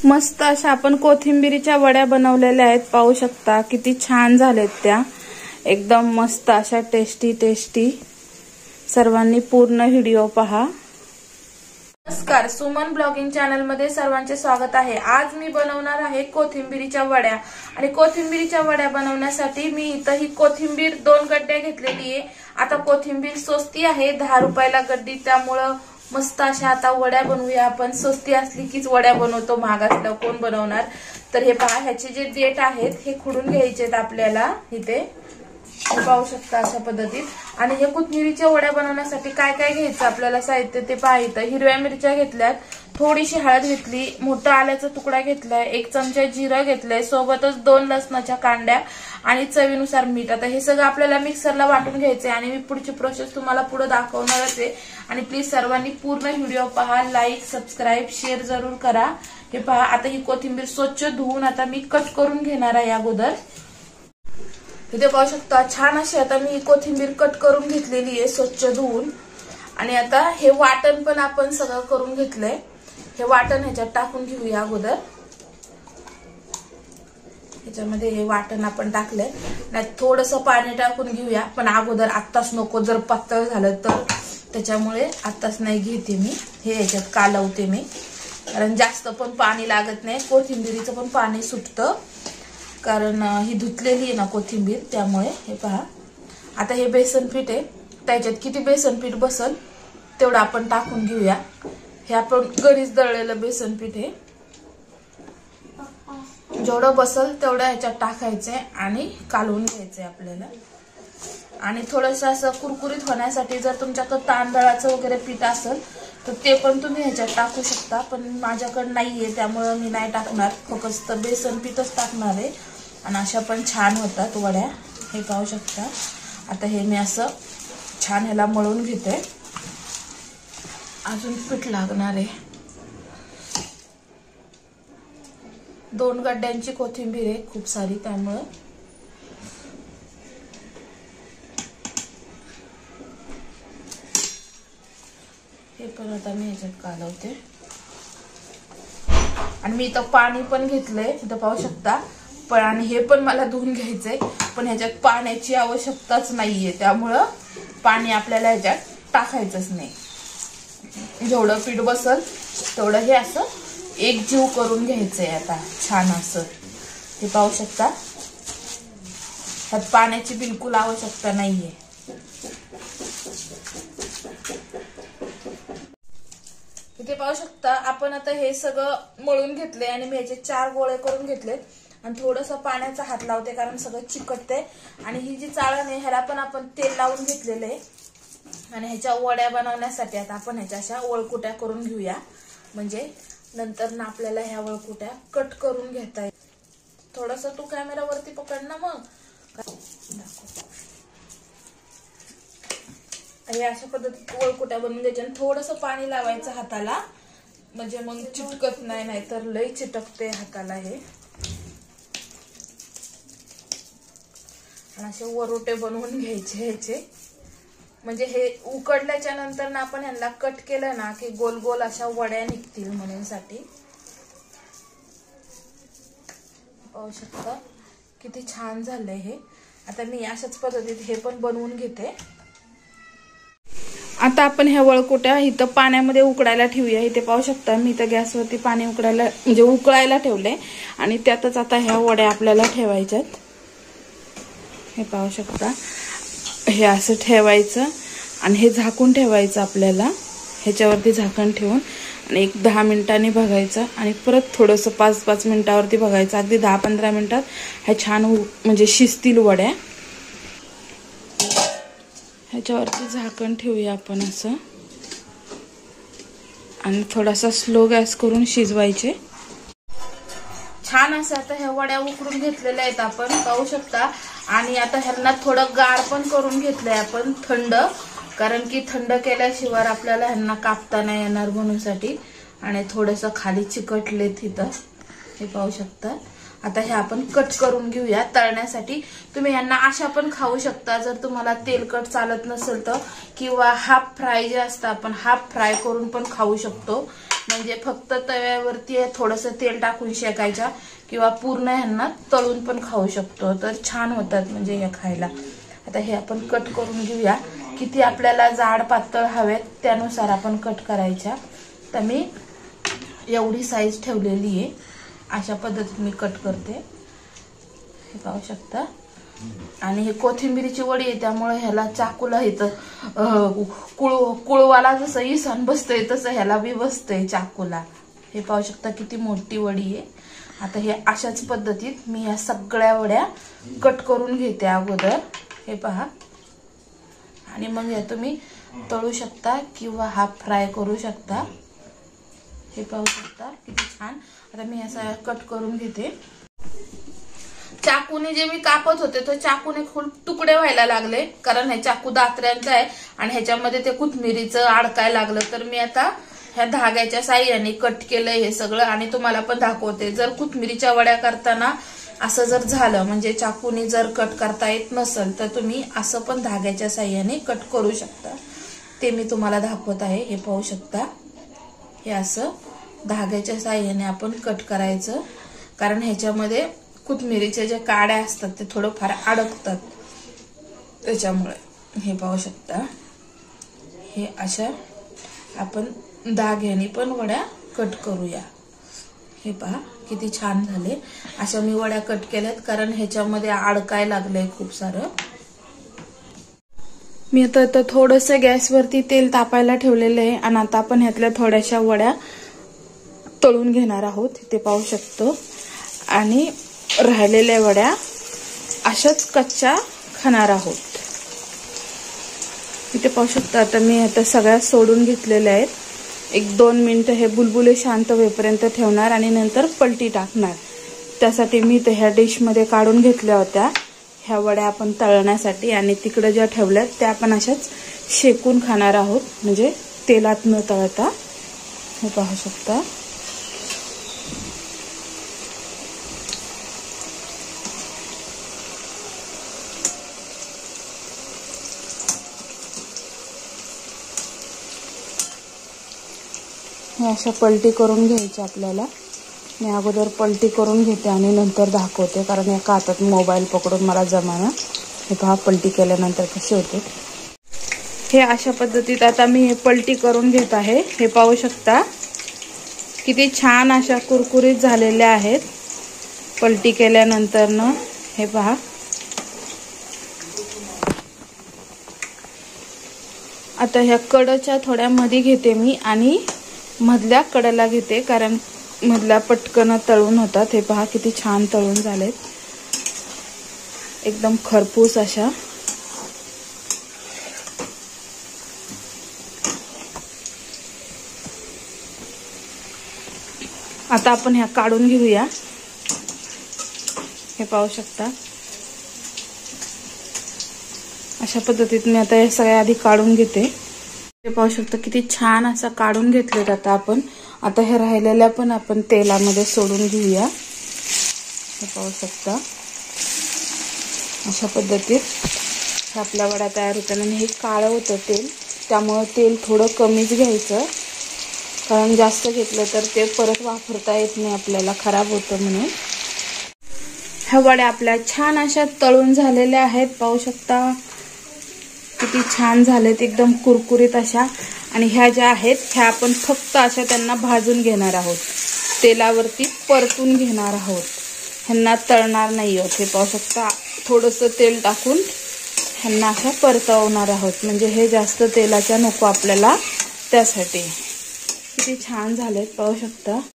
मस्त अशा आपण कोथिंबीरीच्या वड्या बनवलेल्या आहेत, पाहू शकता किती छान झालेत त्या, एकदम मस्त अशा टेस्टी। सर्वांनी पूर्ण व्हिडिओ पहा। नमस्कार, सुमन ब्लॉगिंग चॅनल मध्ये सर्वांचे स्वागत आहे। आज मी बनवणार आहे कोथिंबीरीच्या वड्या आणि कोथिंबीरीच्या वड्या बनवण्यासाठी मी इथं ही कोथिंबीर 2 गड्ड्या घेतलेली आहे। आता कोथिंबीर स्वस्ती आहे, 10 रुपयाला गड्डी, त्यामुळे मस्त अशा आता वड्या बनवूया आपण। स्वस्ती असली कीच वड्या बनवतो, महाग असल्यावर कोण बनवणार। तर हे पहा, ह्याचे जे देठ आहेत हे खुडून घ्यायचे आहेत आपल्याला, इथे पाहू शकता अशा पद्धतीत। आणि हे कोथिंबीरीच्या वड्या बनवण्यासाठी काय काय घ्यायचं आपल्याला साहित्य ते पहा। इथं हिरव्या मिरच्या घेतल्यात, थोडीशी हळद घेतली, मोठा आल्याचा तुकडा घेतलाय, 1 चमचा जिरं घेतलंय, सोबतच 2 लसणाच्या कांड्या आणि चवीनुसार मीठ। आता हे सगळं आपल्याला मिक्सरला वाटून घ्यायचंय आणि मी पुढची प्रोसेस तुम्हाला पुढे दाखवणारच आहे। आणि प्लीज सर्वांनी पूर्ण व्हिडिओ पहा, लाईक सबस्क्राईब शेअर जरूर करा। हे पहा, आता ही कोथिंबीर स्वच्छ धुवून आता मी कट करून घेणार आहे अगोदर। इथे पाहू शकता छान अशी आता मी कोथिंबीर कट करून घेतलेली आहे स्वच्छ धुवून। आणि आता हे वाटण पण आपण सगळं करून घेतलंय, हे वाटण ह्याच्यात टाकून घेऊया अगोदर। ह्याच्यामध्ये हे वाटण आपण टाकलंय, नाही थोडंसं पाणी टाकून घेऊया, पण अगोदर आत्ताच नको, जर पातळ झालं तर त्याच्यामुळे आत्ताच नाही घेते मी, हे ह्याच्यात कालवते मी, कारण जास्त पण पाणी लागत नाही, कोथिंबीरीचं पण पाणी सुटतं, कारण ही धुतलेली आहे ना कोथिंबीर, त्यामुळे। हे पहा, आता हे बेसन पीठ आहे, त्याच्यात किती बेसन पीठ बसल तेवढं आपण टाकून घेऊया। हे आपण घरीच दळलेलं बेसन पीठ आहे, जेवढं बसल तेवढं ह्याच्यात टाकायचंय आणि कालवून घ्यायचंय आपल्याला। आणि थोडंसं असं कुरकुरीत होण्यासाठी जर तुमच्याकडे तांदळाचं वगैरे पीठ असेल तर ते पण तुम्ही ह्याच्यात टाकू शकता, पण माझ्याकडे नाहीये त्यामुळे मी नाही टाकणार, फक्त बेसन पीठच टाकणार आहे। आणि अशा पण छान होतात वड्या, हे पाहू शकता। आता हे मी असं छान ह्याला मळून घेते, अजून पीठ लागणार आहे। 2 गड्ड्यांची कोथिंबीर आहे, खूप सारी, त्यामुळे हे पण आता मी ह्याच्यात कालवते। आणि मी इथं पाणी पण घेतलंय, इथं पाहू शकता, पण आणि हे पण मला धुवून घ्यायचंय, पण ह्याच्यात पाण्याची आवश्यकताच नाहीये, त्यामुळं पाणी आपल्याला ह्याच्यात टाकायचंच नाही। जेवढं पीठ बसल तेवढं हे असं एकजीव करून घ्यायचंय आता छान असं। हे पाहू शकता, ह्यात पाण्याची बिलकुल आवश्यकता नाहीये। इथे पाहू शकता आपण आता हे सगळं मळून घेतले आणि मी ह्याचे 4 गोळे करून घेतलेत आणि थोडंसं पाण्याचा हात लावते, कारण सगळं चिकटते। आणि ही जी चाळण आहे ह्याला पण आपण तेल लावून घेतलेलं आहे। आणि ह्याच्या वड्या बनवण्यासाठी आता आपण ह्याच्या अशा वळकुट्या करून घेऊया, म्हणजे नंतर ना आपल्याला ह्या वळकुट्या कट करून घेता येईल। थोडंसं तू कॅमेरावरती पकड ना, मग हे अशा पद्धतीत वळकुट्या बनवून द्यायच्या आणि थोडंसं पाणी लावायचं हाताला, म्हणजे मग चिटकत नाही, नाहीतर लय चिटकते हाताला हे। आणि असे वरोटे बनवून घ्यायचे ह्याचे, म्हणजे हे उकडल्याच्या नंतर ना आपण ह्यांना कट केलं ना की गोल गोल अशा वड्या निघतील म्हणण्यासाठी। पाहू शकता किती छान झालंय हे। आता मी अशाच पद्धतीत हे पण बनवून घेते। आता आपण ह्या वळकुट्या इथं पाण्यामध्ये उकडायला ठेवूया। इथे पाहू शकता मी इथं गॅसवरती पाणी उकडायला म्हणजे उकळायला ठेवलंय आणि त्यातच आता ह्या वड्या आपल्याला ठेवायच्यात। हे पाहू शकता, हे असं ठेवायचं आणि हे झाकून ठेवायचं आपल्याला, ह्याच्यावरती झाकण ठेवून आणि 10 मिनिटांनी बघायचं आणि परत थोडंसं 5-5 मिनिटावरती बघायचं। अगदी 10-15 मिनिटात ह्या छान म्हणजे शिजतील वड्या। ह्याच्यावरती झाकण ठेवूया आपण असं आणि थोडासा स्लो गॅस करून शिजवायचे। छान असं आता ह्या वड्या उकडून घेतलेल्या आहेत आपण, पाहू शकता। आणि आता ह्यांना थोडं गार पण करून घेतलंय आपण, थंड, कारण की थंड केल्याशिवाय आपल्याला ह्यांना कापता नाही येणार म्हणूनसाठी। आणि थोडंसं खाली चिकटलेत इथं, हे पाहू शकता। आता हे आपण कट करून घेऊया तळण्यासाठी। तुम्ही यांना अशा पण खाऊ शकता जर तुम्हाला तेलकट चालत नसेल तर, किंवा हाफ फ्राय जे असतं आपण हाफ फ्राय करून पण खाऊ शकतो। म्हणजे फक्त तव्यावरती थोडंसं तेल टाकून शेकायच्या किंवा पूर्ण ह्यांना तळून पण खाऊ शकतो, तर छान होतात म्हणजे हे खायला. आता हे आपण कट करून घेऊया. किती आपल्याला जाड पातळ हवेत त्यानुसार आपण कट करायच्या. तर मी एवढी साईज ठेवलेली आहे, अशा पद्धतीत मी कट करते, हे पाहू शकता. आणि हे कोथिंबीरीची वडी आहे त्यामुळे ह्याला चाकूला इथं कुळवाला जसं इसान बसतंय तसं ह्याला बी बसतंय चाकूला. हे पाहू शकता किती मोठी वडी आहे. आता हे अशाच पद्धतीत मी या सगळ्या वड्या कट करून घेते अगोदर, हे पहा. आणि मग या तुम्ही तळू शकता किंवा हाफ फ्राय करू शकता. हे पाहू शकता किती छान. आता मी असा कट करून घेते. चाकूने जे मी कापत होते तो चाकूने खूप तुकडे व्हायला लागले, कारण हे चाकू दात्र्यांचा आहे आणि ह्याच्यामध्ये ते कोथिंबीरीचं अडकाय लागलं. तर मी आता ह्या धाग्याच्या साह्याने कट केलंय हे सगळं आणि तुम्हाला पण दाखवते. जर कोथिंबीरीच्या वड्या करताना असं जर झालं म्हणजे चाकूने जर कट करता येत नसेल तर तुम्ही असं पण धाग्याच्या साह्याने कट करू शकता. ते मी तुम्हाला दाखवत आहे. हे पाहू शकता, हे असं धाग्याच्या साह्याने आपण कट करायचं, कारण ह्याच्यामध्ये कोथिंबीरीचे जे काड्या असतात ते थोडं फार अडकतात त्याच्यामुळे. हे पाहू शकता, हे अशा आपण धाग्याने पण वड्या कट करूया. हे पहा किती छान झाले. अशा मी वड्या कट केल्यात कारण ह्याच्यामध्ये अडकाय लागलंय खूप सारं. मी आता थोडंसं गॅसवरती तेल तापायला ठेवलेलं आहे आणि आता आपण ह्यातल्या थोड्याशा वड्या तळून घेणार आहोत, ते पाहू शकतो. आणि राहिलेल्या वड्या अशाच कच्च्या खाणार आहोत. इथे पाहू शकता. आता मी आता सगळ्या सोडून घेतलेल्या आहेत. 1-2 मिनिटं हे बुलबुले शांत होईपर्यंत ठेवणार आणि नंतर पलटी टाकणार. त्यासाठी मी ते ह्या डिशमध्ये काढून घेतल्या होत्या ह्या वड्या आपण तळण्यासाठी, आणि तिकडे ज्या ठेवल्यात त्या आपण अशाच शेकून खाणार आहोत, म्हणजे तेलात न तळता. हे पाहू शकता. हे अशा पलटी करून घ्यायची आपल्याला. मी अगोदर पलटी करून घेते आणि नंतर दाखवते, कारण एका हातात मोबाईल पकडून मला जमाना. हे पहा पलटी केल्यानंतर कसे होते. हे अशा पद्धतीत आता मी पलटी करून घेत आहे. हे पाहू शकता किती छान अशा कुरकुरीत झालेल्या आहेत पलटी केल्यानंतर न. हे पहा. आता ह्या कडच्या थोड्या मध्ये घेते मी आणि मधल्या कडेला घेते, कारण मधल्या पटकन तळून होतात. हे पहा किती छान तळून झालेत, एकदम खरपूस अशा. आता आपण ह्या काढून घेऊया. हे पाहू शकता अशा पद्धतीत मी आता हे सगळ्या आधी काढून घेते. हे पाहू शकता किती छान असं काढून घेतलेत आता आपण. आता हे राहिलेल्या पण आपण तेलामध्ये सोडून घेऊया. हे पाहू शकता अशा पद्धतीत आपल्या वड्या तयार होतात. आणि हे काळं होतं तेल, त्यामुळे तेल थोडं कमीच घ्यायचं, कारण जास्त घेतलं तर ते परत वापरता येत नाही आपल्याला, खराब होतं म्हणून. ह्या वड्या आपल्या छान अशा तळून झालेल्या आहेत. पाहू शकता किती छान झालेत, एकदम कुरकुरीत अशा. आणि ह्या ज्या आहेत ह्या आपण फक्त अशा त्यांना भाजून घेणार आहोत, तेलावरती परतून घेणार आहोत, ह्यांना तळणार नाही आहोत. हे पाहू शकता थोडंसं तेल टाकून ह्यांना अशा परतवणार आहोत, म्हणजे हे जास्त तेलाच्या नको आपल्याला, त्यासाठी. किती छान झालेत पाहू शकता.